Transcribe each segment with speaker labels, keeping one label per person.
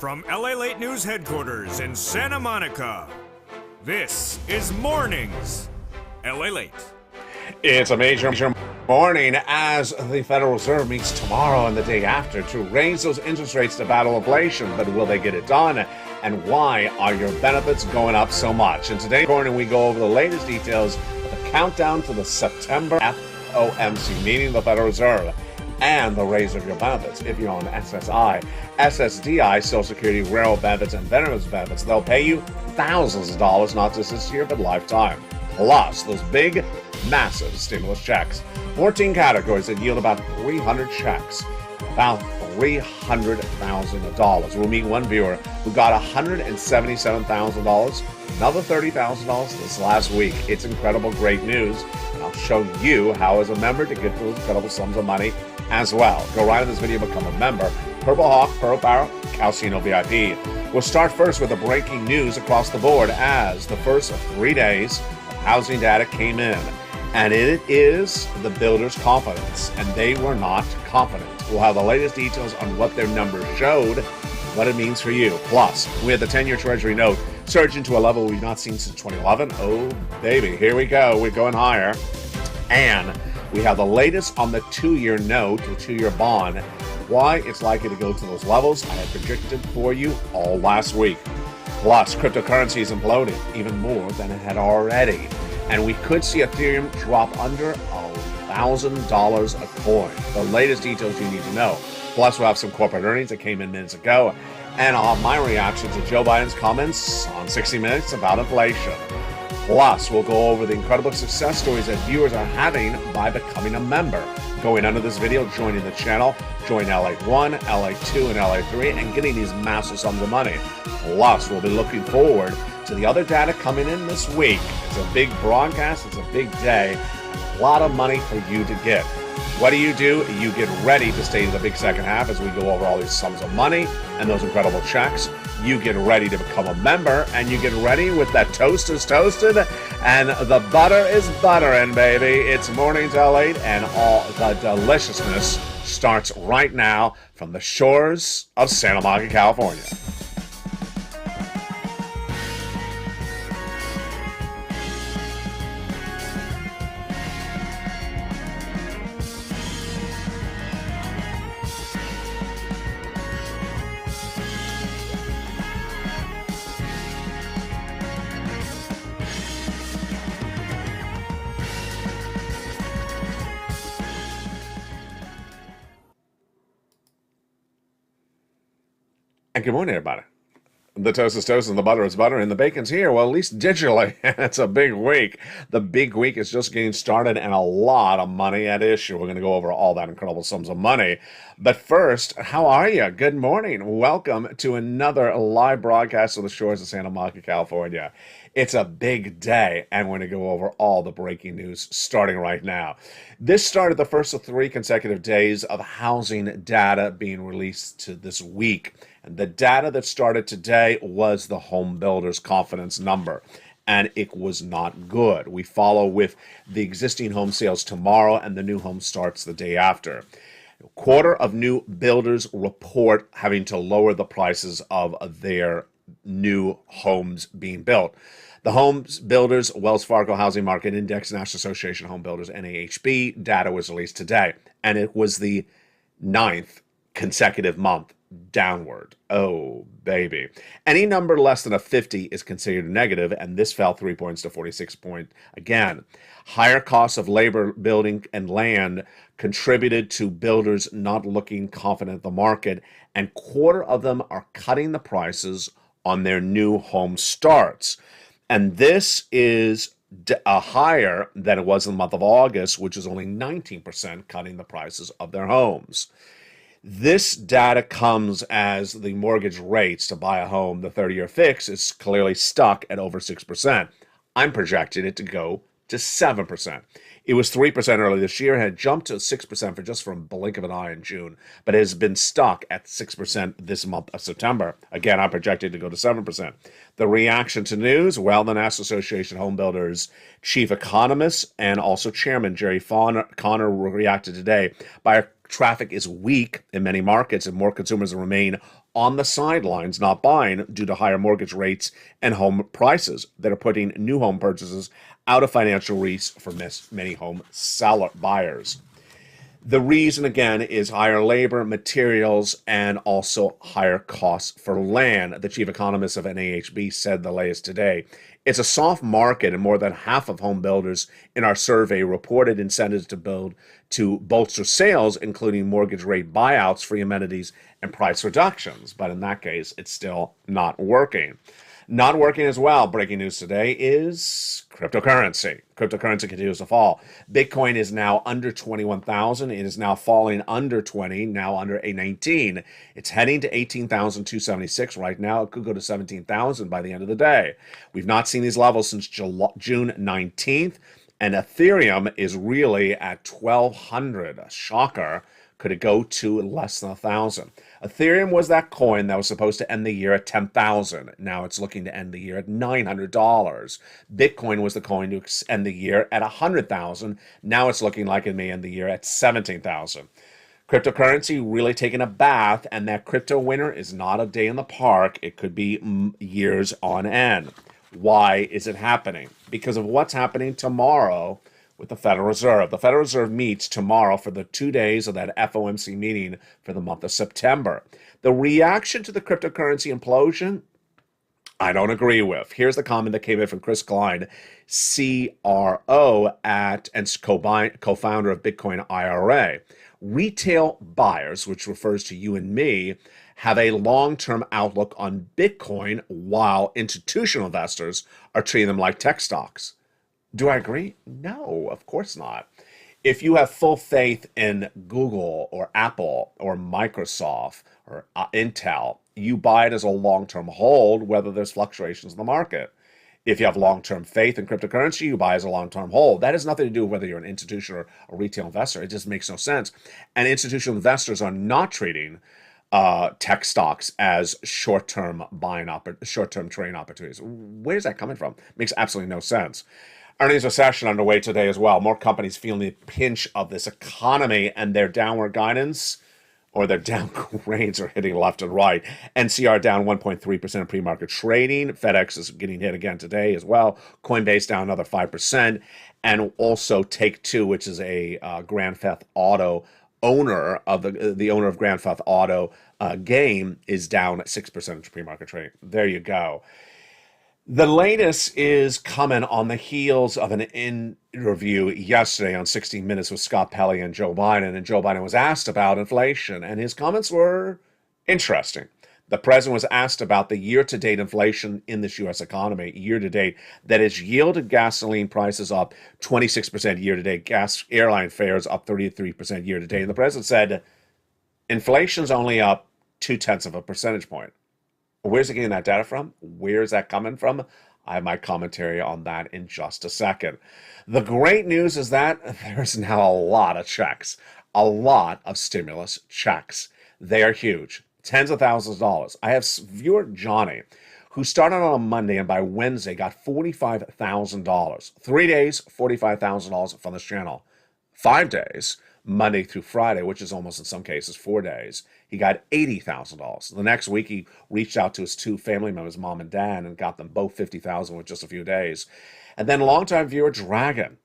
Speaker 1: From LALATE News Headquarters in Santa Monica, this is Mornings LALATE.
Speaker 2: It's a major morning as the Federal Reserve meets tomorrow and the day after to raise those interest rates to battle inflation. But will they get it done? And why are your benefits going up so much? And today morning we go over the latest details of the countdown to the September FOMC meeting of the Federal Reserve and the raise of your benefits. If you're on SSI, SSDI, Social Security, Railroad benefits, and Veterans benefits, they'll pay you thousands of dollars, not just this year, but lifetime. Plus, those big, massive stimulus checks. 14 categories that yield about 300 checks, about $300,000. We'll meet one viewer who got $177,000, another $30,000 this last week. It's incredible, great news. And I'll show you how, as a member, to get those incredible sums of money as well. Go right in this video, become a member. Purple Hawk, Pearl Power, Calcino VIP. We'll start first with the breaking news across the board as the first 3 days of housing data came in. And it is the builders' confidence, and they were not confident. We'll have the latest details on what their numbers showed, what it means for you. Plus, we had the 10-year Treasury note surge into a level we've not seen since 2011. Oh, baby, here we go. We're going higher. And we have the latest on the 2-year note, the 2-year bond, why it's likely to go to those levels I had predicted for you all last week. Plus, cryptocurrency is imploding even more than it had already. And we could see Ethereum drop under $1,000 a coin. The latest details you need to know. Plus, we'll have some corporate earnings that came in minutes ago. And I'll have my reaction to Joe Biden's comments on 60 Minutes about inflation. Plus, we'll go over the incredible success stories that viewers are having by becoming a member. Going under this video, joining the channel, join LALATE 1, LALATE 2, and LALATE 3, and getting these massive sums of money. Plus, we'll be looking forward to the other data coming in this week. It's a big broadcast, it's a big day, a lot of money for you to get. What do? You get ready to stay in the big second half as we go over all these sums of money and those incredible checks. You get ready to become a member, and you get ready with that toast is toasted and the butter is buttering, baby. It's Mornings LALATE, and all the deliciousness starts right now from the shores of Santa Monica, California. And good morning, everybody. The toast is toast and the butter is butter and the bacon's here. Well, at least digitally. It's a big week. The big week is just getting started and a lot of money at issue. We're going to go over all that incredible sums of money. But first, how are you? Good morning. Welcome to another live broadcast of the shores of Santa Monica, California. It's a big day, and we're going to go over all the breaking news starting right now. This started the first of 3 consecutive days of housing data being released to this week. And the data that started today was the home builders' confidence number, and it was not good. We follow with the existing home sales tomorrow, and the new home starts the day after. A quarter of new builders report having to lower the prices of their new homes being built. The Homes Builders Wells Fargo Housing Market Index, National Association of Home Builders, NAHB, data was released today, and it was the 9th consecutive month downward. Oh, baby. Any number less than a 50 is considered negative, and this fell 3 points to 46 point again. Higher costs of labor, building, and land contributed to builders not looking confident in the market, and quarter of them are cutting the prices on their new home starts. And this is higher than it was in the month of August, which is only 19% cutting the prices of their homes. This data comes as the mortgage rates to buy a home, the 30-year fix, is clearly stuck at over 6%. I'm projecting it to go to 7%. It was 3% earlier this year and had jumped to 6% for just from a blink of an eye in June, but it has been stuck at 6% this month of September. Again, I'm projected to go to 7%. The reaction to news, well, the National Association of Home Builders chief economist and also chairman Jerry Connor reacted today by traffic is weak in many markets and more consumers remain on the sidelines not buying due to higher mortgage rates and home prices that are putting new home purchases out of financial reach for many home seller buyers. The reason, again, is higher labor, materials, and also higher costs for land. The chief economist of NAHB said the latest today. It's a soft market, and more than half of home builders in our survey reported incentives to bolster sales, including mortgage rate buyouts, free amenities, and price reductions. But in that case, it's still not working. Not working as well, breaking news today, is cryptocurrency. Cryptocurrency continues to fall. Bitcoin is now under 21,000. It is now falling under 20, now under a 19. It's heading to 18,276 right now. It could go to 17,000 by the end of the day. We've not seen these levels since June 19th, and Ethereum is really at 1,200. A shocker. Could it go to less than 1,000? Ethereum was that coin that was supposed to end the year at 10,000. Now it's looking to end the year at $900. Bitcoin was the coin to end the year at 100,000. Now it's looking like it may end the year at 17,000. Cryptocurrency really taking a bath, and that crypto winter is not a day in the park. It could be years on end. Why is it happening? Because of what's happening tomorrow with the Federal Reserve. The Federal Reserve meets tomorrow for the 2 days of that FOMC meeting for the month of September. The reaction to the cryptocurrency implosion, I don't agree with. Here's the comment that came in from Chris Klein, CRO and co-founder of Bitcoin IRA. Retail buyers, which refers to you and me, have a long-term outlook on Bitcoin, while institutional investors are treating them like tech stocks. Do I agree? No, of course not. If you have full faith in Google or Apple or Microsoft or Intel, you buy it as a long-term hold, whether there's fluctuations in the market. If you have long-term faith in cryptocurrency, you buy as a long-term hold. That has nothing to do with whether you're an institution or a retail investor. It just makes no sense. And institutional investors are not treating tech stocks as short-term trading opportunities. Where's that coming from? Makes absolutely no sense. Earnings recession underway today as well. More companies feeling the pinch of this economy, and their downward guidance or their downgrades are hitting left and right. NCR down 1.3% in pre-market trading. FedEx is getting hit again today as well. Coinbase down another 5%. And also Take-Two, which is a Grand Theft Auto owner of the owner of Grand Theft Auto game, is down 6% in pre-market trading. There you go. The latest is coming on the heels of an interview yesterday on 60 Minutes with Scott Pelley and Joe Biden. And Joe Biden was asked about inflation, and his comments were interesting. The president was asked about the year-to-date inflation in this U.S. economy, year-to-date, that has yielded gasoline prices up 26% year-to-date, airline fares up 33% year-to-date. And the president said, inflation's only up 0.2 of a percentage point. Where's he getting that data from? Where's that coming from? I have my commentary on that in just a second. The great news is that there's now a lot of checks, a lot of stimulus checks. They are huge, tens of thousands of dollars. I have viewer Johnny, who started on a Monday and by Wednesday got $45,000. 3 days, $45,000 from this channel. 5 days, Monday through Friday, which is almost in some cases 4 days, he got $80,000. The next week, he reached out to his two family members, mom and dad, and got them both $50,000 with just a few days. And then longtime viewer Dragon,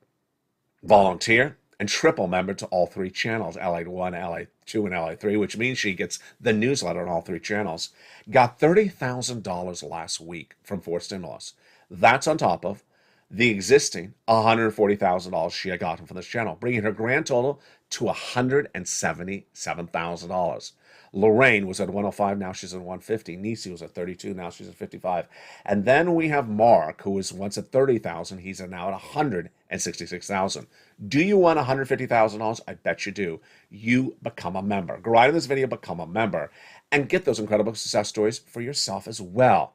Speaker 2: volunteer and triple member to all three channels, LA1, LA2, and LA3, which means she gets the newsletter on all three channels, got $30,000 last week from 4 stimulus. That's on top of the existing $140,000 she had gotten from this channel, bringing her grand total to $177,000. Lorraine was at 105, now she's at 150. Nisi was at 32, now she's at 55. And then we have Mark, who was once at 30,000, he's now at 166,000. Do you want $150,000? I bet you do. You become a member. Go right in this video, become a member, and get those incredible success stories for yourself as well.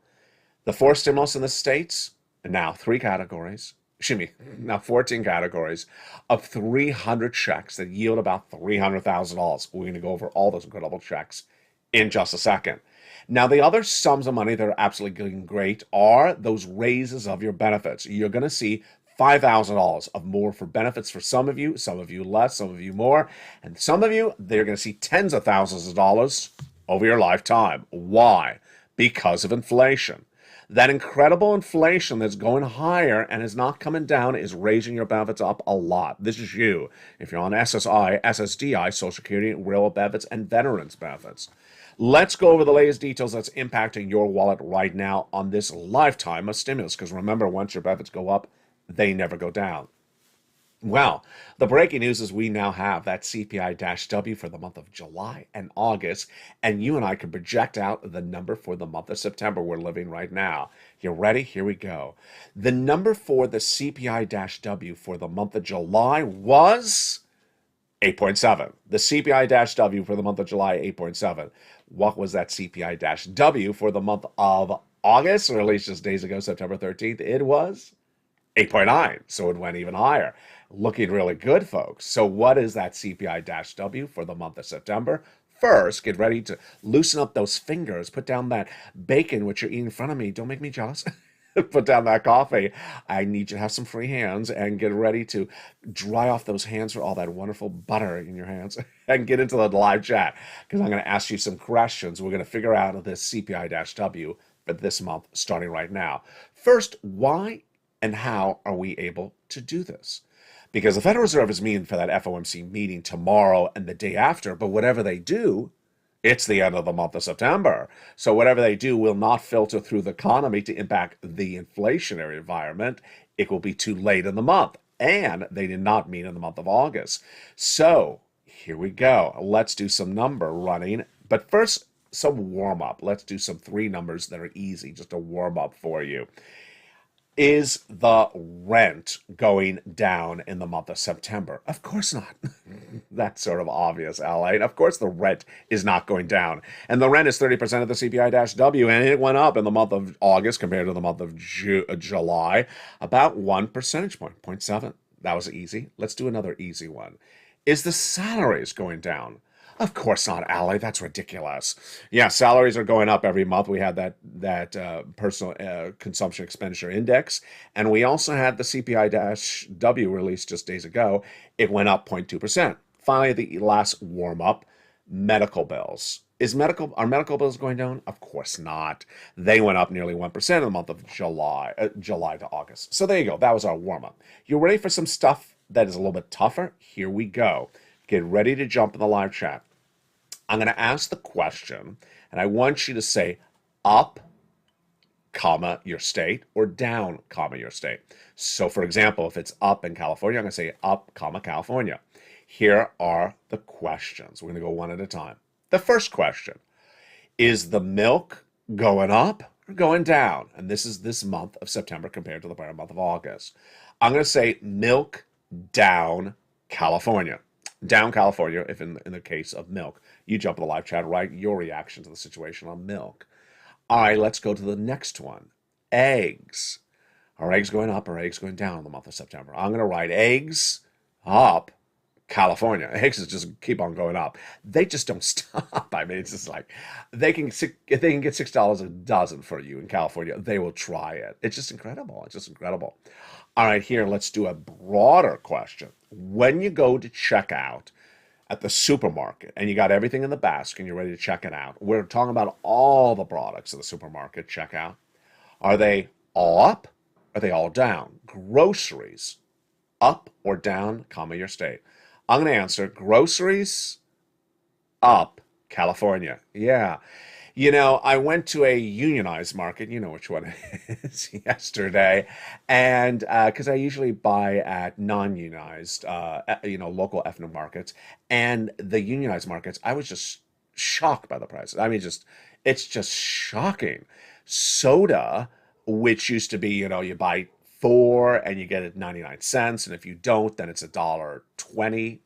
Speaker 2: The 4 stimulus in the States, now 3 categories, now 14 categories of 300 checks that yield about $300,000. We're going to go over all those incredible checks in just a second. Now, the other sums of money that are absolutely going great are those raises of your benefits. You're going to see $5,000 of more for benefits for some of you less, some of you more, and some of you, they're going to see tens of thousands of dollars over your lifetime. Why? Because of inflation. That incredible inflation that's going higher and is not coming down is raising your benefits up a lot. This is you. If you're on SSI, SSDI, Social Security, railroad benefits, and veterans benefits. Let's go over the latest details that's impacting your wallet right now on this lifetime of stimulus. Because remember, once your benefits go up, they never go down. Well, the breaking news is we now have that CPI-W for the month of July and August, and you and I can project out the number for the month of September we're living right now. You ready? Here we go. The number for the CPI-W for the month of July was 8.7. The CPI-W for the month of July, 8.7. What was that CPI-W for the month of August, or at least just days ago, September 13th? It was 8.9, so it went even higher. Looking really good, folks. So what is that CPI-W for the month of September? First, get ready to loosen up those fingers. Put down that bacon, which you're eating in front of me. Don't make me jealous. Put down that coffee. I need you to have some free hands and get ready to dry off those hands for all that wonderful butter in your hands and get into the live chat because I'm going to ask you some questions. We're going to figure out this CPI-W for this month starting right now. First, why and how are we able to do this? Because the Federal Reserve is meeting for that FOMC meeting tomorrow and the day after, but whatever they do, it's the end of the month of September. So whatever they do will not filter through the economy to impact the inflationary environment. It will be too late in the month. And they did not meet in the month of August. So here we go. Let's do some number running. But first, some warm up. Let's do some 3 numbers that are easy, just a warm up for you. Is the rent going down in the month of September? Of course not. That's sort of obvious, LA. Of course the rent is not going down. And the rent is 30% of the CPI-W, and it went up in the month of August compared to the month of July, about 1 percentage point, 0.7. That was easy. Let's do another easy one. Is the salaries going down? Of course not, Allie. That's ridiculous. Yeah, salaries are going up every month. We had that personal consumption expenditure index, and we also had the CPI-W released just days ago. It went up 0.2%. Finally, the last warm up: medical bills. Are medical bills going down? Of course not. They went up nearly 1% in the month of July to August. So there you go. That was our warm up. You ready for some stuff that is a little bit tougher? Here we go. Get ready to jump in the live chat. I'm going to ask the question, and I want you to say up, comma, your state, or down, comma, your state. So, for example, if it's up in California, I'm going to say up, comma, California. Here are the questions. We're going to go one at a time. The first question: is the milk going up or going down? And this is this month of September compared to the prior month of August. I'm going to say milk down, California. Down California, if in the case of milk. You jump in the live chat, write your reaction to the situation on milk. All right, let's go to the next one. Eggs. Are eggs going up or eggs going down in the month of September? I'm going to write eggs up, California. Eggs just keep on going up. They just don't stop. I mean, it's just like if they can get $6 a dozen for you in California, they will try it. It's just incredible. It's just incredible. All right, here, let's do a broader question. When you go to check out at the supermarket and you got everything in the basket and you're ready to check it out, we're talking about all the products in the supermarket checkout. Are they all up? Are they all down? Groceries, up or down, comma, your state. I'm going to answer groceries, up, California. Yeah. You know, I went to a unionized market, you know which one it is, yesterday, and because I usually buy at non-unionized, local ethnic markets, and the unionized markets, I was just shocked by the prices. I mean, it's just shocking. Soda, which used to be, you buy 4 and you get it 99 cents, and if you don't, then it's $1.20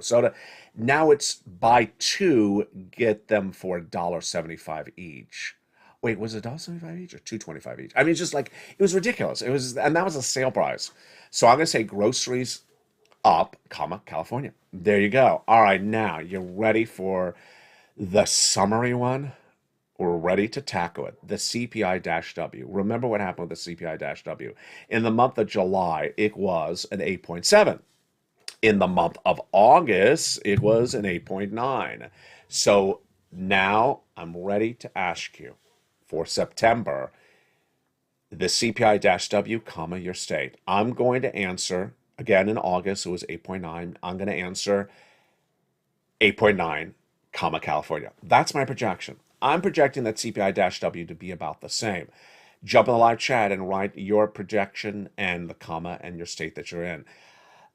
Speaker 2: soda. Now it's buy 2, get them for $1.75 each. Wait, was it $1.75 each or $2.25 each? I mean, it's just like, it was ridiculous. And that was a sale price. So I'm going to say groceries up, comma, California. There you go. All right, now you're ready for the summary one. we're ready to tackle it. The CPI-W. Remember what happened with the CPI-W. In the month of July, it was an 8.7. In the month of August, it was an 8.9. So now I'm ready to ask you for September, the CPI-W, comma, your state. I'm going to answer, again, in August, it was 8.9. I'm going to answer 8.9, comma, California. That's my projection. I'm projecting that CPI-W to be about the same. Jump in the live chat and write your projection and the comma and your state that you're in.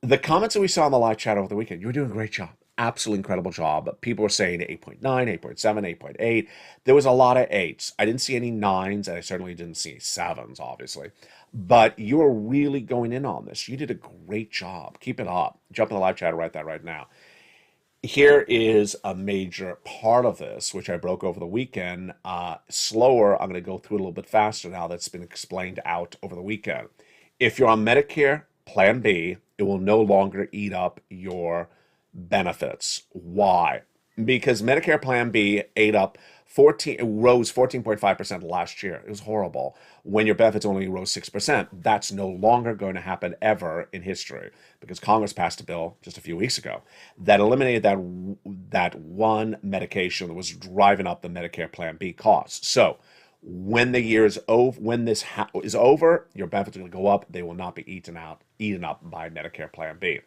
Speaker 2: The comments that we saw in the live chat over the weekend, you were doing a great job. Absolutely incredible job. People were saying 8.9, 8.7, 8.8. There was a lot of 8s. I didn't see any 9s, and I certainly didn't see 7s, obviously. But you were really going in on this. You did a great job. Keep it up. Jump in the live chat and write that right now. Here is a major part of this, which I broke over the weekend. Slower, I'm going to go through it a little bit faster now that's been explained out over the weekend. If you're on Medicare Plan B, it will no longer eat up your benefits. Why? Because Medicare Plan B ate up rose 14.5% last year. It was horrible. When your benefits only rose 6%, that's no longer going to happen ever in history, because Congress passed a bill just a few weeks ago that eliminated that one medication that was driving up the Medicare Plan B costs. So when the year is over, when this is over, your benefits are going to go up. They will not be eaten up by Medicare Plan B.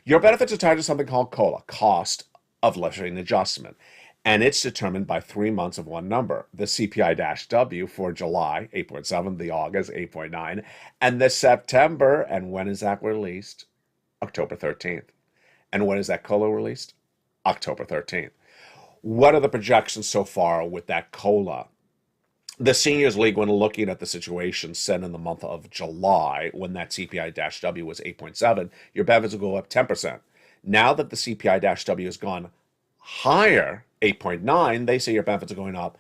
Speaker 2: Your benefits are tied to something called COLA, cost of living adjustment, and it's determined by 3 months of one number. The CPI-W for July, 8.7, the August, 8.9, and the September, and when is that released? October 13th. And when is that COLA released? October 13th. What are the projections so far with that COLA? The Seniors League, when looking at the situation, said in the month of July, when that CPI-W was 8.7, your benefits will go up 10%. Now that the CPI-W has gone higher, 8.9, they say your benefits are going up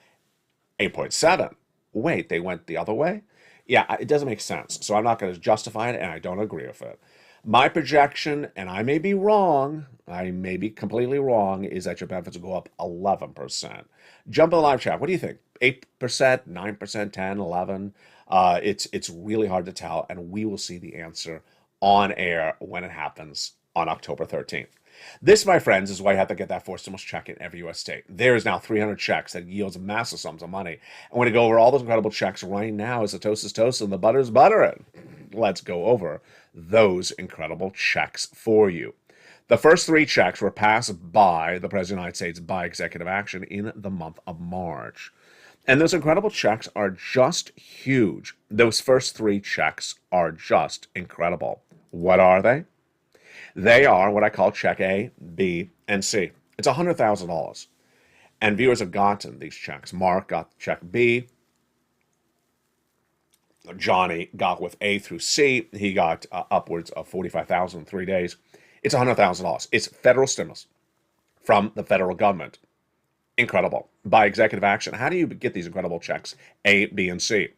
Speaker 2: 8.7. Wait, they went the other way? Yeah, it doesn't make sense. So I'm not going to justify it, and I don't agree with it. My projection, and I may be wrong, I may be completely wrong, is that your benefits will go up 11%. Jump in the live chat. What do you think? 8%, 9%, 10, 11? It's really hard to tell, and we will see the answer on air when it happens on October 13th. This, my friends, is why you have to get that 4 stimulus check in every U.S. state. There is now 300 checks that yields massive sums of money. And we're going to go over all those incredible checks right now as the toast is toast and the butter is buttering. Let's go over those incredible checks for you. The first 3 checks were passed by the President of the United States by executive action in the month of March. And those incredible checks are just huge. Those first 3 checks are just incredible. What are they? They are what I call check A, B, and C. It's $100,000. And viewers have gotten these checks. Mark got check B. Johnny got with A through C. He got upwards of $45,000 in 3 days. It's $100,000. It's federal stimulus from the federal government. Incredible. By executive action. How do you get these incredible checks? A, B, and C.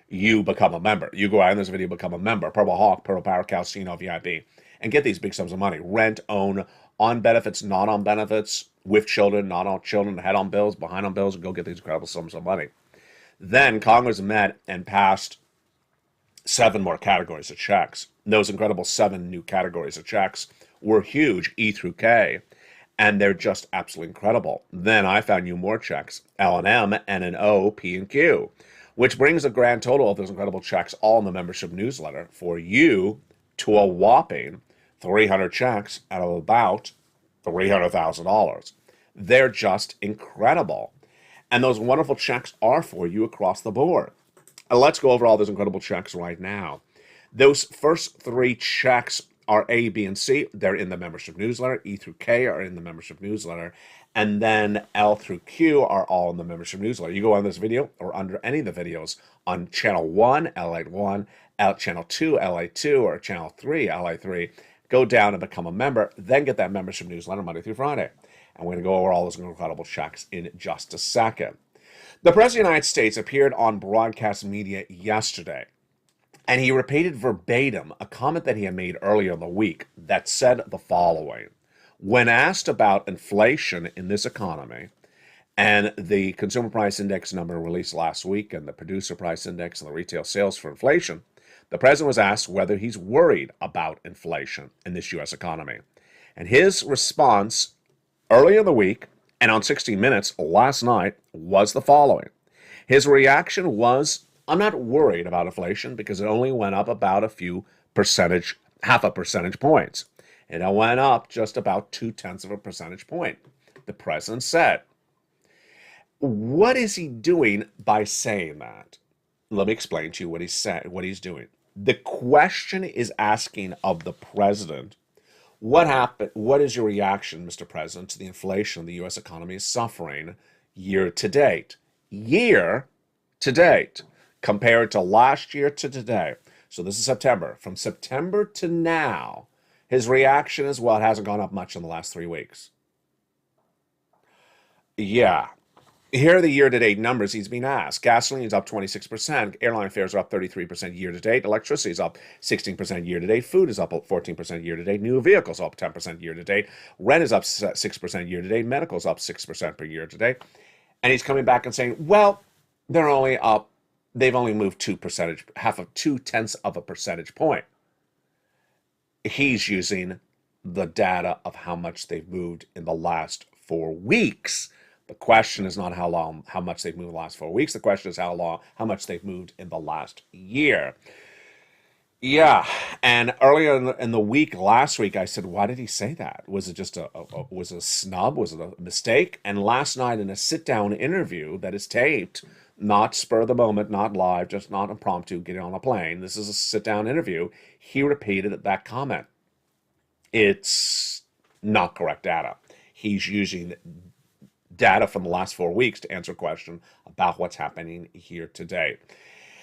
Speaker 2: You become a member. You go out in this video, become a member. Purple Hawk, Purple Power, Casino, VIP. And get these big sums of money. Rent, own, on benefits, not on benefits, with children, not on children, head on bills, behind on bills, and go get these incredible sums of money. Then Congress met and passed 7 more categories of checks. Those incredible 7 new categories of checks were huge, E through K, and they're just absolutely incredible. Then I found you more checks, L and M, N and O, P and Q, which brings a grand total of those incredible checks all in the membership newsletter for you to a whopping 300 checks out of about $300,000. They're just incredible. And those wonderful checks are for you across the board. And let's go over all those incredible checks right now. Those first 3 checks are A, B, and C. They're in the membership newsletter. E through K are in the membership newsletter. And then L through Q are all in the membership newsletter. You go on this video or under any of the videos on channel 1, LA1, channel 2, LA2, or channel 3, LA3. Go down and become a member, then get that membership newsletter Monday through Friday. And we're going to go over all those incredible checks in just a second. The President of the United States appeared on broadcast media yesterday, and he repeated verbatim a comment that he had made earlier in the week that said the following. When asked about inflation in this economy And the consumer price index number released last week and the producer price index and the retail sales for inflation, the president was asked whether he's worried about inflation in this U.S. economy. And his response early in the week and on 60 Minutes last night was the following. His reaction was, I'm not worried about inflation because it only went up about half a percentage points. And it went up just about 0.2 of a percentage point. The president said, what is he doing by saying that? Let me explain to you what he's doing. The question is asking of the president, what happened? What is your reaction, Mr. President, to the inflation the U.S. economy is suffering year to date? Year to date, compared to last year to today. So this is September. From September to now, his reaction is, well, it hasn't gone up much in the last 3 weeks. Yeah. Here are the year-to-date numbers he's been asked. Gasoline is up 26%. Airline fares are up 33% year-to-date. Electricity is up 16% year-to-date. Food is up 14% year-to-date. New vehicles up 10% year-to-date. Rent is up 6% year-to-date. Medical is up 6% per year-to-date. And he's coming back and saying, well, they've only moved 0.2 of a percentage point. He's using the data of how much they've moved in the last 4 weeks. The question is not how much they've moved in the last 4 weeks. The question is how much they've moved in the last year. Yeah, and earlier in the week, last week, I said, why did he say that? Was it just was it a snub? Was it a mistake? And last night in a sit-down interview that is taped, not spur of the moment, not live, just not impromptu, getting on a plane. This is a sit-down interview. He repeated that comment. It's not correct data. He's using data from the last 4 weeks to answer a question about what's happening here today.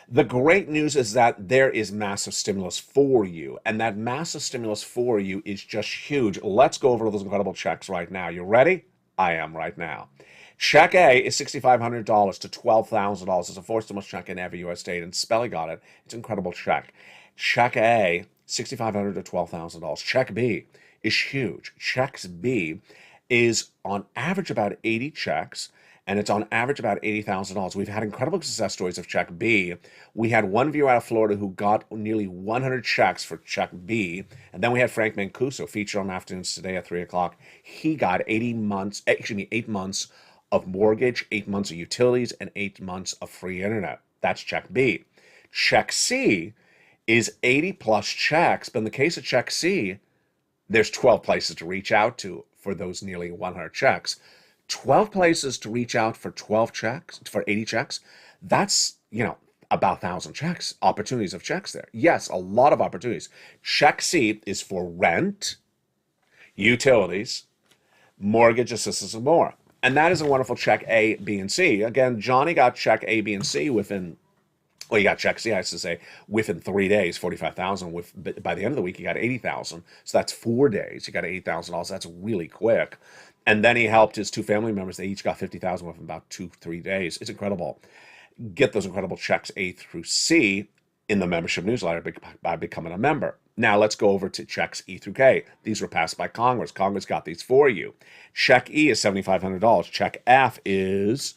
Speaker 2: The great news is that there is massive stimulus for you, and that massive stimulus for you is just huge. Let's go over those incredible checks right now. You ready? I am right now. Check A is $6,500 to $12,000. It's the fourth stimulus check in every U.S. state, and Spelly got it. It's an incredible check. Check A, $6,500 to $12,000. Check B is huge. Checks B is on average about 80 checks, and it's on average about $80,000. We've had incredible success stories of Check B. We had one viewer out of Florida who got nearly 100 checks for Check B, and then we had Frank Mancuso featured on Afternoons Today at 3 o'clock. He got 8 months of mortgage, 8 months of utilities, and 8 months of free internet. That's Check B. Check C is 80 plus checks, but in the case of Check C, there's 12 places to reach out to for those nearly 100 checks. 12 places to reach out for 12 checks, for 80 checks. That's, about 1,000 checks, opportunities of checks there. Yes, a lot of opportunities. Check C is for rent, utilities, mortgage assistance, and more. And that is a wonderful check A, B, and C. Again, Johnny got check A, B, and C you got check C, I should say, within 3 days, 45,000. By the end of the week, he got 80,000. So that's 4 days. He got $80,000. That's really quick. And then he helped his two family members. They each got 50,000 within about 2-3 days. It's incredible. Get those incredible checks A through C in the membership newsletter by becoming a member. Now let's go over to checks E through K. These were passed by Congress. Congress got these for you. Check E is $7,500. Check F is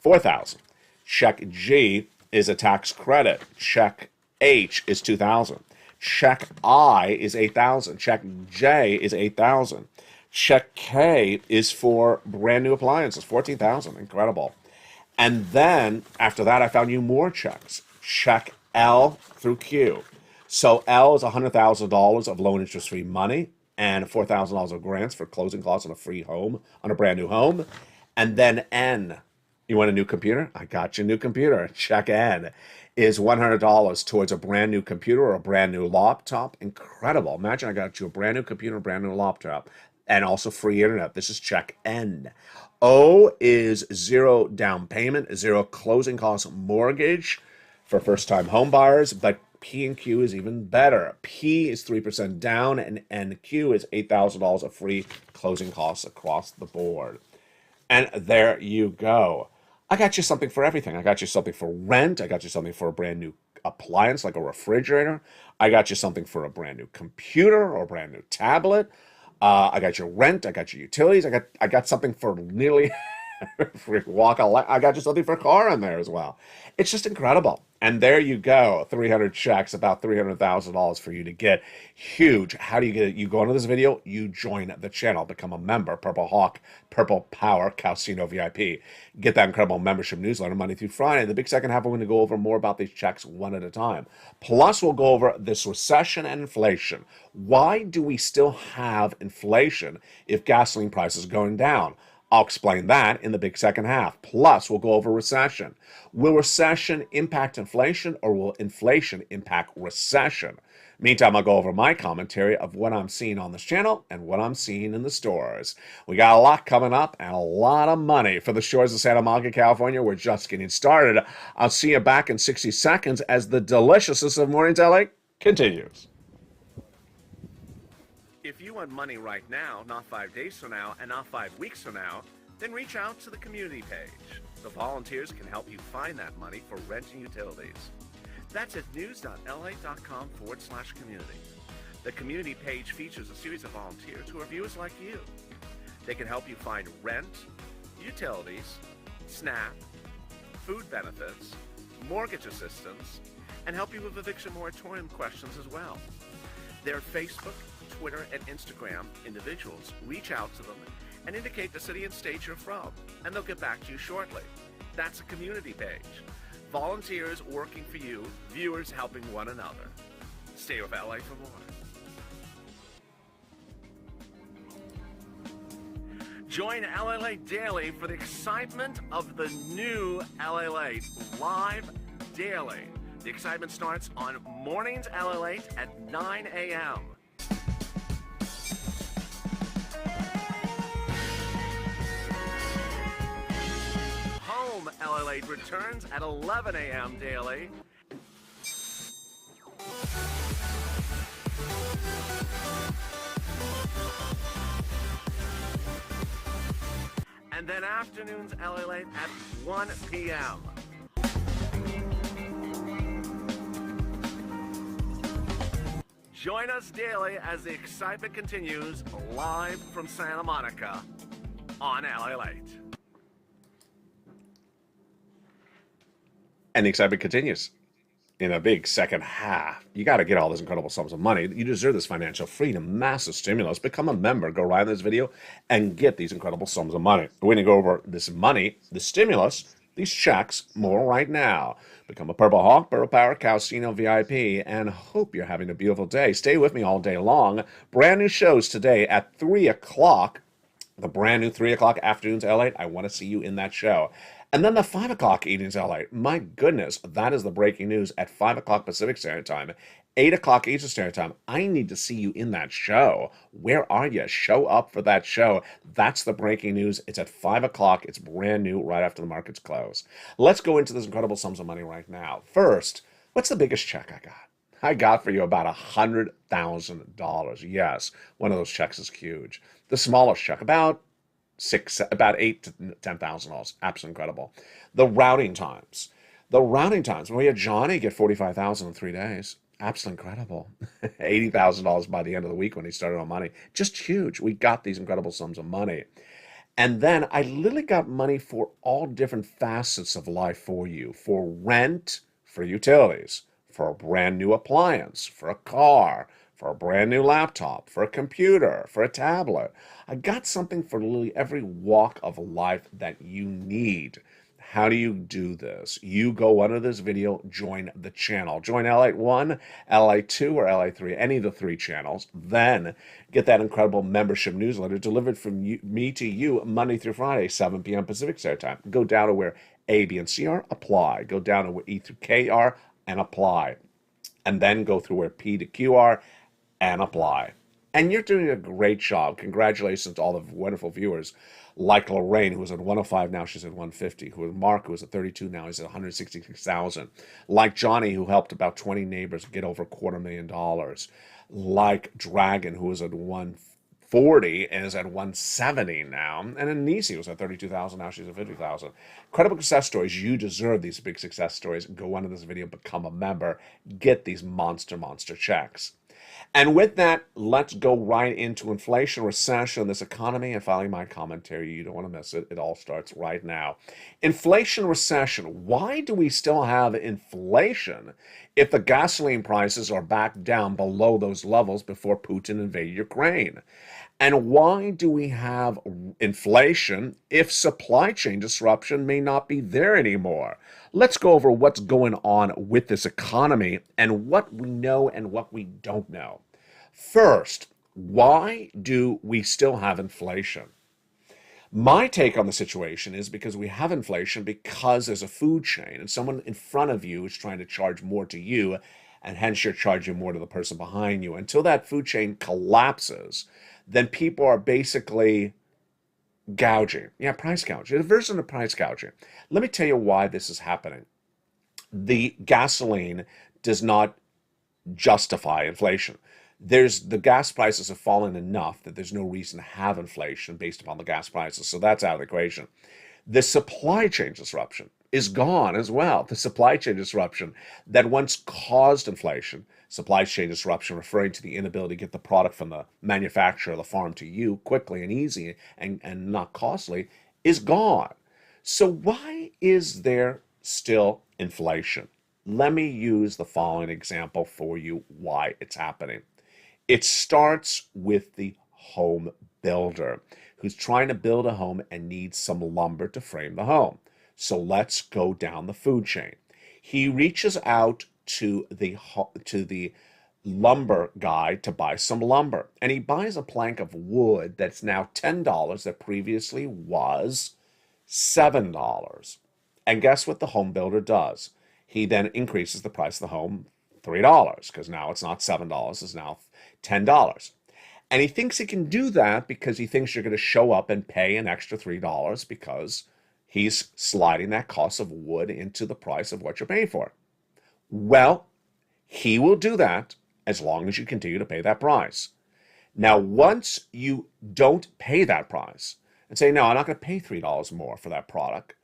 Speaker 2: $4,000. Check G is a tax credit. Check H is $2,000. Check I is $8,000. Check J is $8,000. Check K is for brand new appliances, $14,000. Incredible. And then after that, I found you more checks. Check L through Q. So L is $100,000 of loan interest-free money and $4,000 of grants for closing costs on a free home, on a brand new home. And then N. You want a new computer? I got you a new computer. Check N is $100 towards a brand new computer or a brand new laptop. Incredible. Imagine I got you a brand new computer, a brand new laptop, and also free internet. This is check N. O is zero down payment, zero closing costs mortgage for first-time home buyers, but P and Q is even better. P is 3% down, and Q is $8,000 of free closing costs across the board. And there you go. I got you something for everything. I got you something for rent. I got you something for a brand new appliance like a refrigerator. I got you something for a brand new computer or a brand new tablet. I got your rent. I got your utilities. I got something for nearly Free walk. I got you something for a car in there as well. It's just incredible. And there you go, 300 checks, about $300,000 for you to get. Huge. How do you get it? You go into this video, you join the channel, become a member, Purple Hawk, Purple Power, Calcino VIP. Get that incredible membership newsletter Monday through Friday. The big second half, we're going to go over more about these checks one at a time. Plus, we'll go over this recession and inflation. Why do we still have inflation if gasoline prices are going down? I'll explain that in the big second half. Plus, we'll go over recession. Will recession impact inflation, or will inflation impact recession? Meantime, I'll go over my commentary of what I'm seeing on this channel and what I'm seeing in the stores. We got a lot coming up and a lot of money for the shores of Santa Monica, California. We're just getting started. I'll see you back in 60 seconds as the deliciousness of Mornings LA continues.
Speaker 3: If you want money right now, not 5 days from now, and not 5 weeks from now, then reach out to the community page. The volunteers can help you find that money for rent and utilities. That's at news.la.com/community. The community page features a series of volunteers who are viewers like you. They can help you find rent, utilities, SNAP, food benefits, mortgage assistance, and help you with eviction moratorium questions as well. Their Facebook, Twitter, and Instagram individuals reach out to them and indicate the city and state you're from, and they'll get back to you shortly. That's a community page. Volunteers working for you, viewers helping one another. Stay with LA for more. Join LALATE Daily for the excitement of the new LALATE live daily. The excitement starts on Mornings LALATE at 9 a.m. Home LALATE returns at 11 a.m. daily. And then afternoons LALATE at 1 p.m. Join us daily as the excitement continues live from Santa Monica on LALATE.
Speaker 2: And the excitement continues in a big second half. You got to get all these incredible sums of money. You deserve this financial freedom, massive stimulus. Become a member. Go right in this video and get these incredible sums of money. We're going to go over this money, the stimulus, these checks more right now. Become a Purple Hawk, Purple Power, Calcino VIP, and hope you're having a beautiful day. Stay with me all day long. Brand new shows today at 3 o'clock. The brand new 3 o'clock afternoons LA. I want to see you in that show. And then the 5 o'clock evenings LA. My goodness, that is the breaking news at 5 o'clock Pacific Standard Time, 8 o'clock Eastern Standard Time. I need to see you in that show. Where are you? Show up for that show. That's the breaking news. It's at 5 o'clock. It's brand new right after the markets close. Let's go into this incredible sums of money right now. First, what's the biggest check I got? I got for you about $100,000. Yes, one of those checks is huge. The smallest check, about $8,000 to $10,000. Absolutely incredible. The routing times. When we had Johnny get $45,000 in 3 days. Absolutely incredible. $80,000 by the end of the week when he started on money. Just huge. We got these incredible sums of money. And then I literally got money for all different facets of life for you. For rent, for utilities, for a brand new appliance, for a car, for a brand new laptop, for a computer, for a tablet. I got something for literally every walk of life that you need. How do you do this? You go under this video, join the channel. Join LALATE 1, LALATE 2, or LALATE 3, any of the 3 channels. Then get that incredible membership newsletter delivered from me to you Monday through Friday, 7 p.m. Pacific Standard Time. Go down to where A, B, and C are, apply. Go down to where E through K are, and apply. And then go through where P to Q are, and apply. And you're doing a great job. Congratulations to all the wonderful viewers like Lorraine, who was at 105, now she's at 150. Who was Mark, who was at 32, now he's at 166,000. Like Johnny, who helped about 20 neighbors get over $250,000. Like Dragon, who was at 140 and is at 170 now. And then Nisi was at 32,000, now she's at 50,000. Incredible success stories. You deserve these big success stories. Go under this video, become a member, get these monster checks. And with that, let's go right into inflation, recession, this economy, and finally my commentary. You don't want to miss it. It all starts right now. Inflation, recession. Why do we still have inflation if the gasoline prices are back down below those levels before Putin invaded Ukraine? And why do we have inflation if supply chain disruption may not be there anymore? Let's go over what's going on with this economy and what we know and what we don't know. First, why do we still have inflation? My take on the situation is because we have inflation because there's a food chain and someone in front of you is trying to charge more to you, and hence you're charging more to the person behind you. Until that food chain collapses, then people are basically gouging. Yeah, price gouging. A version of price gouging. Let me tell you why this is happening. The gasoline does not justify inflation. The gas prices have fallen enough that there's no reason to have inflation based upon the gas prices. So that's out of the equation. The supply chain disruption is gone as well. The supply chain disruption that once caused inflation, supply chain disruption referring to the inability to get the product from the manufacturer or the farm to you quickly and easy and not costly, is gone. So why is there still inflation? Let me use the following example for you why it's happening. It starts with the home builder who's trying to build a home and needs some lumber to frame the home. So let's go down the food chain. He reaches out to the lumber guy to buy some lumber, and he buys a plank of wood that's now $10 that previously was $7. And guess what the home builder does? He then increases the price of the home $3 because now it's not $7, it's now $10. And he thinks he can do that because he thinks you're going to show up and pay an extra $3 because he's sliding that cost of wood into the price of what you're paying for. Well, he will do that as long as you continue to pay that price. Now, once you don't pay that price and say, no, I'm not going to pay $3 more for that product,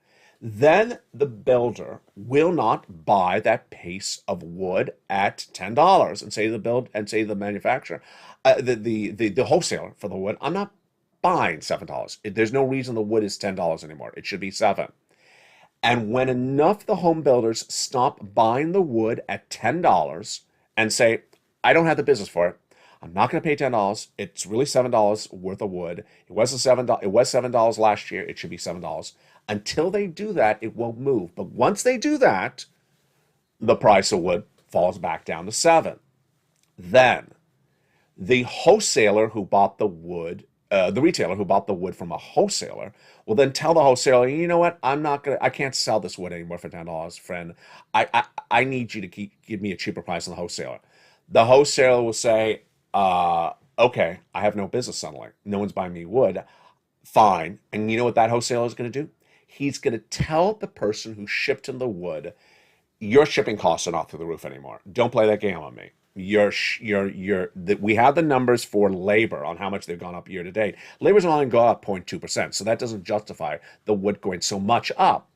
Speaker 2: then the builder will not buy that piece of wood at $10 and say the manufacturer, the wholesaler for the wood, I'm not buying $7. There's no reason the wood is $10 anymore. It should be $7. And when enough of the home builders stop buying the wood at $10 and say, I don't have the business for it, I'm not going to pay $10. It's really $7 worth of wood. It was $7 last year. It should be $7. Until they do that, it won't move. But once they do that, the price of wood falls back down to $7. Then the wholesaler who bought the wood, the retailer who bought the wood from a wholesaler, will then tell the wholesaler, you know what, I can't sell this wood anymore for $10, friend. I need you to give me a cheaper price than the wholesaler. The wholesaler will say, okay, I have no business selling. No one's buying me wood. Fine. And you know what that wholesaler is going to do? He's going to tell the person who shipped him the wood, your shipping costs are not through the roof anymore. Don't play that game on me. We have the numbers for labor on how much they've gone up year to date. Labor's only gone up 0.2%, so that doesn't justify the wood going so much up.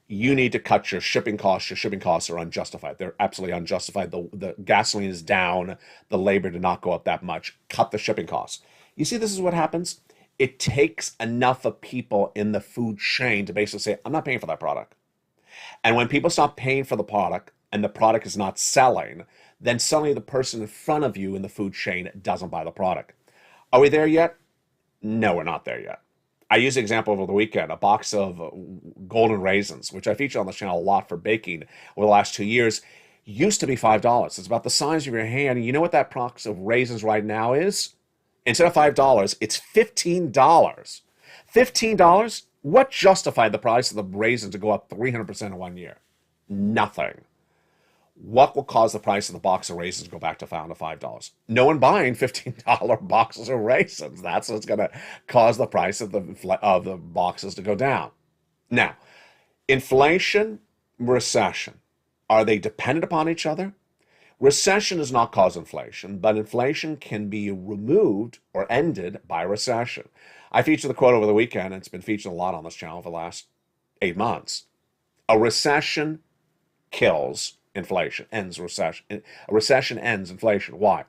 Speaker 2: You need to cut your shipping costs. Your shipping costs are unjustified. They're absolutely unjustified. The gasoline is down. The labor did not go up that much. Cut the shipping costs. You see, this is what happens. It takes enough of people in the food chain to basically say, I'm not paying for that product. And when people stop paying for the product and the product is not selling, then suddenly the person in front of you in the food chain doesn't buy the product. Are we there yet? No, we're not there yet. I used the example over the weekend, a box of golden raisins, which I feature on the channel a lot for baking over the last 2 years, used to be $5. It's about the size of your hand. And you know what that box of raisins right now is? Instead of $5, it's $15. $15? What justified the price of the raisins to go up 300% in 1 year? Nothing. What will cause the price of the box of raisins to go back to $5? No one buying $15 boxes of raisins. That's what's going to cause the price of the boxes to go down. Now, inflation, recession, are they dependent upon each other? Recession does not cause inflation, but inflation can be removed or ended by recession. I featured the quote over the weekend, and it's been featured a lot on this channel for the last 8 months. A recession kills inflation, ends recession. A recession ends inflation. Why?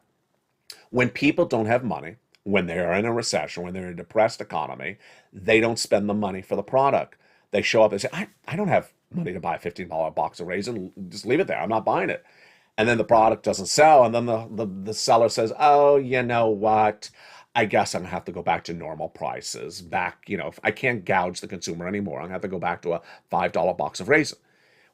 Speaker 2: When people don't have money, when they're in a recession, when they're in a depressed economy, they don't spend the money for the product. They show up and say, I don't have money to buy a $15 box of raisin. Just leave it there. I'm not buying it. And then the product doesn't sell. And then the seller says, oh, you know what? I guess I'm gonna have to go back to normal prices. Back, if I can't gouge the consumer anymore, I'm gonna have to go back to a $5 box of raisin.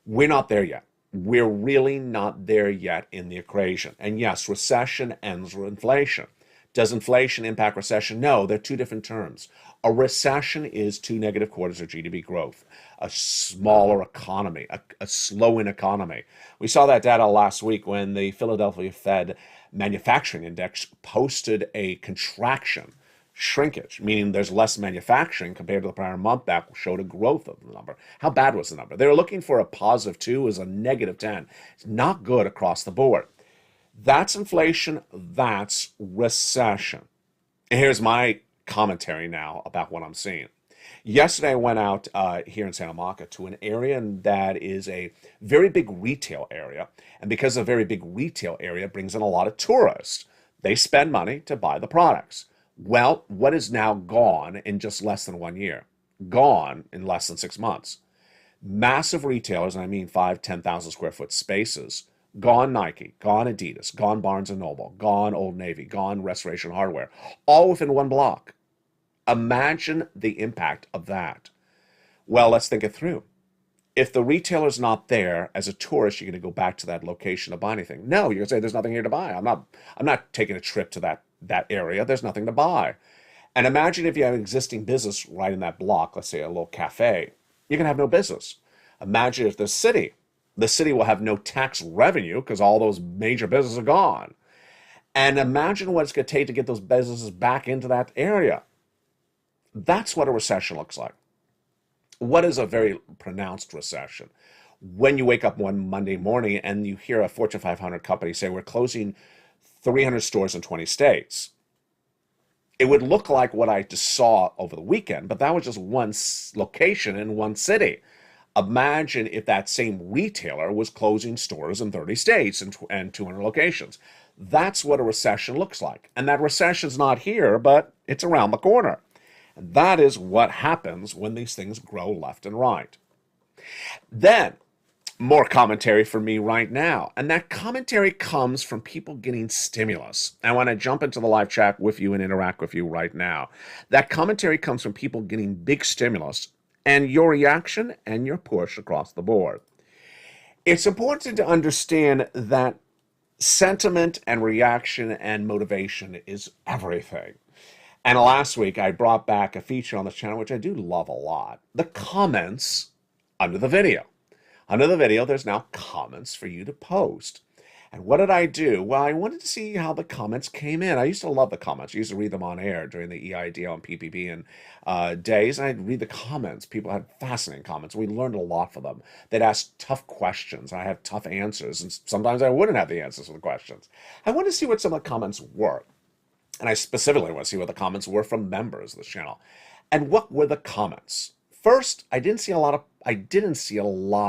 Speaker 2: We're not there yet. We're really not there yet in the equation. And yes, recession ends with inflation. Does inflation impact recession? No, they're two different terms. A recession is 2 negative quarters of GDP growth, a smaller economy, a slowing economy. We saw that data last week when the Philadelphia Fed manufacturing index posted a contraction, shrinkage, meaning there's less manufacturing compared to the prior month. That showed a growth of the number. How bad was the number? They were looking for a positive 2, is a negative 10. It's not good across the board. That's inflation, that's recession. And here's my commentary now about what I'm seeing. Yesterday, I went out here in Santa Monica to an area that is a very big retail area. And because a very big retail area brings in a lot of tourists, they spend money to buy the products. Well, what is now gone in just less than 1 year? Gone in less than 6 months. Massive retailers, and I mean 10,000 square foot spaces, gone Nike, gone Adidas, gone Barnes & Noble, gone Old Navy, gone Restoration Hardware, all within one block. Imagine the impact of that. Well, let's think it through. If the retailer's not there, as a tourist, you're going to go back to that location to buy anything. No, you're going to say, there's nothing here to buy. I'm not taking a trip to that area. There's nothing to buy. And imagine if you have an existing business right in that block, let's say a little cafe, you're going to have no business. Imagine if the city will have no tax revenue because all those major businesses are gone. And imagine what it's going to take to get those businesses back into that area. That's what a recession looks like. What is a very pronounced recession? When you wake up one Monday morning and you hear a Fortune 500 company say, we're closing 300 stores in 20 states. It would look like what I just saw over the weekend, but that was just one location in one city. Imagine if that same retailer was closing stores in 30 states and 200 locations. That's what a recession looks like. And that recession's not here, but it's around the corner. And that is what happens when these things grow left and right. Then, more commentary for me right now. And that commentary comes from people getting stimulus. I want to jump into the live chat with you and interact with you right now. That commentary comes from people getting big stimulus and your reaction and your push across the board. It's important to understand that sentiment and reaction and motivation is everything. And last week, I brought back a feature on the channel, which I do love a lot, the comments under the video. Under the video, there's now comments for you to post. And what did I do? Well, I wanted to see how the comments came in. I used to love the comments. I used to read them on air during the EIDL and PPP and days. And I'd read the comments. People had fascinating comments. We learned a lot from them. They'd ask tough questions. I have tough answers. And sometimes I wouldn't have the answers to the questions. I wanted to see what some of the comments were. And I specifically want to see what the comments were from members of this channel. And what were the comments? First, I didn't see a lot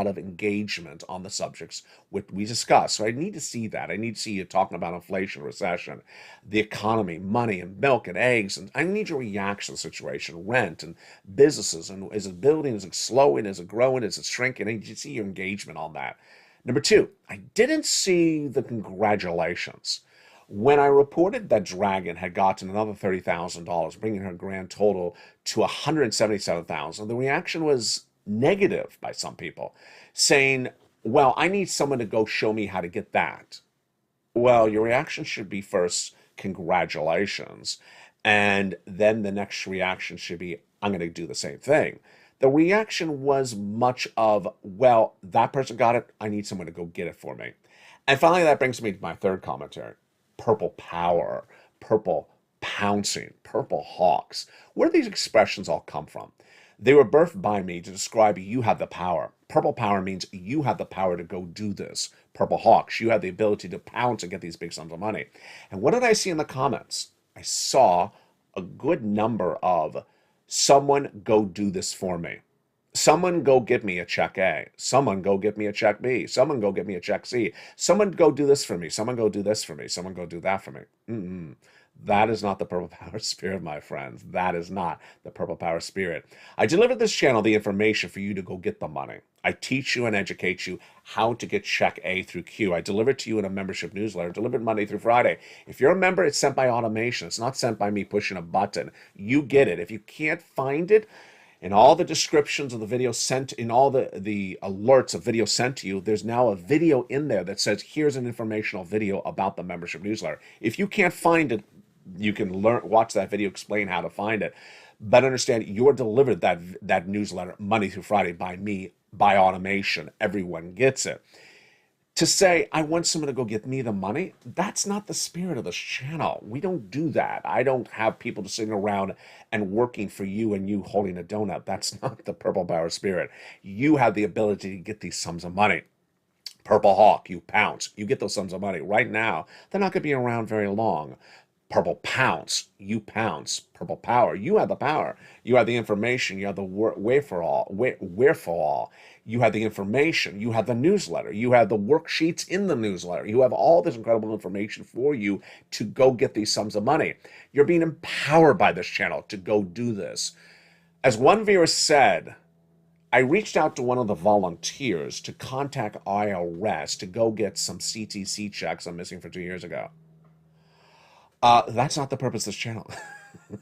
Speaker 2: of engagement on the subjects which we discussed. So I need to see that. I need to see you talking about inflation, recession, the economy, money and milk and eggs. And I need your reaction to the situation, rent and businesses. And is it building? Is it slowing? Is it growing? Is it shrinking? I need to see your engagement on that. Number two, I didn't see the congratulations. When I reported that Dragon had gotten another $30,000, bringing her grand total to $177,000, the reaction was negative by some people, saying, well, I need someone to go show me how to get that. Well, your reaction should be first, congratulations, and then the next reaction should be, I'm going to do the same thing. The reaction was much of, well, that person got it, I need someone to go get it for me. And finally, that brings me to my third commentary. Purple power, purple pouncing, purple hawks. Where do these expressions all come from? They were birthed by me to describe you have the power. Purple power means you have the power to go do this. Purple hawks, you have the ability to pounce and get these big sums of money. And what did I see in the comments? I saw a good number of someone go do this for me. Someone go get me a check A. Someone go get me a check B. Someone go get me a check C. Someone go do this for me. Someone go do this for me. Someone go do that for me. That is not the Purple Power Spirit, my friends. That is not the Purple Power Spirit. I delivered this channel the information for you to go get the money. I teach you and educate you how to get check A through Q. I deliver it to you in a membership newsletter, delivered Monday through Friday. If you're a member, it's sent by automation. It's not sent by me pushing a button. You get it. If you can't find it, in all the descriptions of the video sent, in all the alerts of video sent to you, there's now a video in there that says, here's an informational video about the membership newsletter. If you can't find it, you can watch that video, explain how to find it. But understand, you're delivered that newsletter Monday through Friday by me, by automation. Everyone gets it. To say, I want someone to go get me the money, that's not the spirit of this channel. We don't do that. I don't have people just sitting around and working for you and you holding a donut. That's not the Purple Power Spirit. You have the ability to get these sums of money. Purple Hawk, you pounce. You get those sums of money. Right now, they're not going to be around very long. Purple Pounce, you pounce. Purple Power, you have the power. You have the information. You have the wherefore all. You have the information. You have the newsletter. You have the worksheets in the newsletter. You have all this incredible information for you to go get these sums of money. You're being empowered by this channel to go do this. As one viewer said, I reached out to one of the volunteers to contact IRS to go get some CTC checks I'm missing for 2 years ago. That's not the purpose of this channel.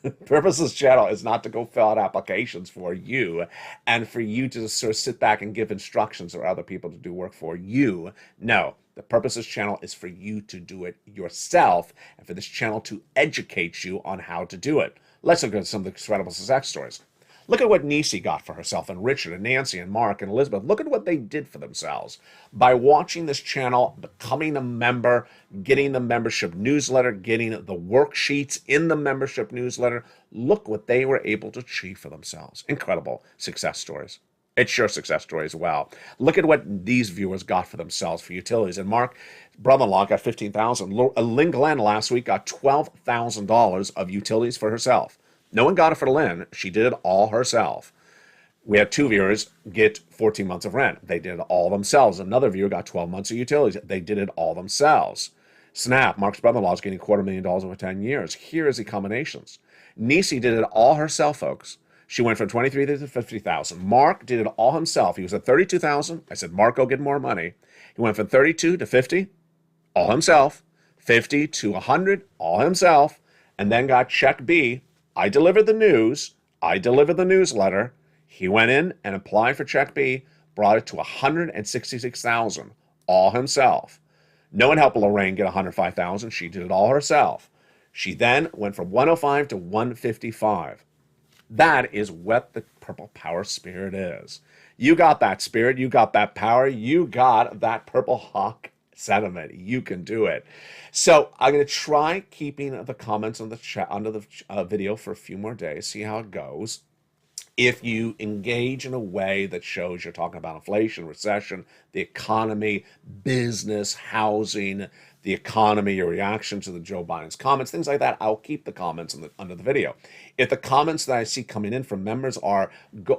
Speaker 2: The purpose of this channel is not to go fill out applications for you and for you to just sort of sit back and give instructions for other people to do work for you. No, the purpose of this channel is for you to do it yourself and for this channel to educate you on how to do it. Let's look at some of the incredible success stories. Look at what Nisi got for herself, and Richard, and Nancy, and Mark, and Elizabeth. Look at what they did for themselves by watching this channel, becoming a member, getting the membership newsletter, getting the worksheets in the membership newsletter. Look what they were able to achieve for themselves. Incredible success stories. It's your success story as well. Look at what these viewers got for themselves for utilities. And Mark, brother-in-law, got $15,000. Lynn Glenn last week got $12,000 of utilities for herself. No one got it for Lynn. She did it all herself. We had 2 viewers get 14 months of rent. They did it all themselves. Another viewer got 12 months of utilities. They did it all themselves. Snap, Mark's brother-in-law, is getting $250,000 over 10 years. Here is the combinations. Nisi did it all herself, folks. She went from $23,000 to $50,000. Mark did it all himself. He was at $32,000. I said, Mark, go get more money. He went from $32,000 to $50,000, all himself. $50,000 to $100,000, all himself. And then got check B. I delivered the news. I delivered the newsletter. He went in and applied for check B, brought it to $166,000, all himself. No one helped Lorraine get $105,000. She did it all herself. She then went from $105,000 to $155,000. That is what the Purple Power Spirit is. You got that spirit. You got that power. You got that Purple Hawk sentiment. You can do it. So I'm going to try keeping the comments on the chat under the video for a few more days, see how it goes. If you engage in a way that shows you're talking about inflation, recession, the economy, business, housing, the economy, your reaction to the Joe Biden's comments, things like that, I'll keep the comments under the video. If the comments that I see coming in from members are,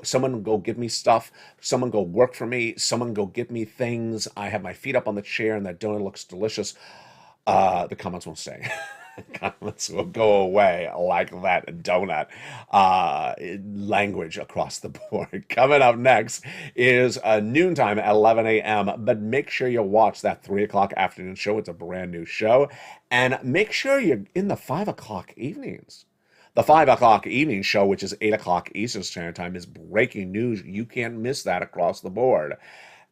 Speaker 2: someone go give me stuff, someone go work for me, someone go get me things, I have my feet up on the chair and that donut looks delicious, the comments won't stay. Comments will go away like that donut. Language across the board. Coming up next is noontime at 11 a.m. But make sure you watch that 3 o'clock afternoon show. It's a brand new show. And make sure you're in the 5 o'clock evenings. The 5 o'clock evening show, which is 8 o'clock Eastern Standard Time, is breaking news. You can't miss that across the board.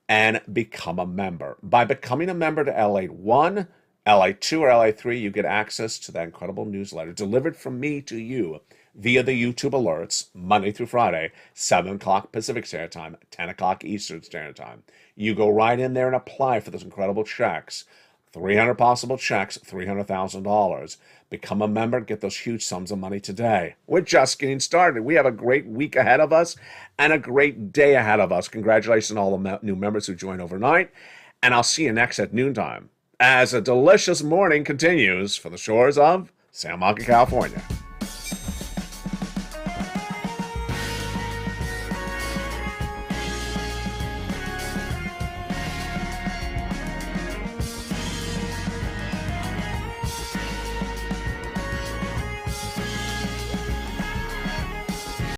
Speaker 2: And become a member. By becoming a member to LALATE 1, LALATE 2 or LALATE 3, you get access to that incredible newsletter delivered from me to you via the YouTube alerts Monday through Friday, 7 o'clock Pacific Standard Time, 10 o'clock Eastern Standard Time. You go right in there and apply for those incredible checks. 300 possible checks, $300,000. Become a member, get those huge sums of money today. We're just getting started. We have a great week ahead of us and a great day ahead of us. Congratulations to all the new members who joined overnight. And I'll see you next at noontime as a delicious morning continues from the shores of Santa Monica, California.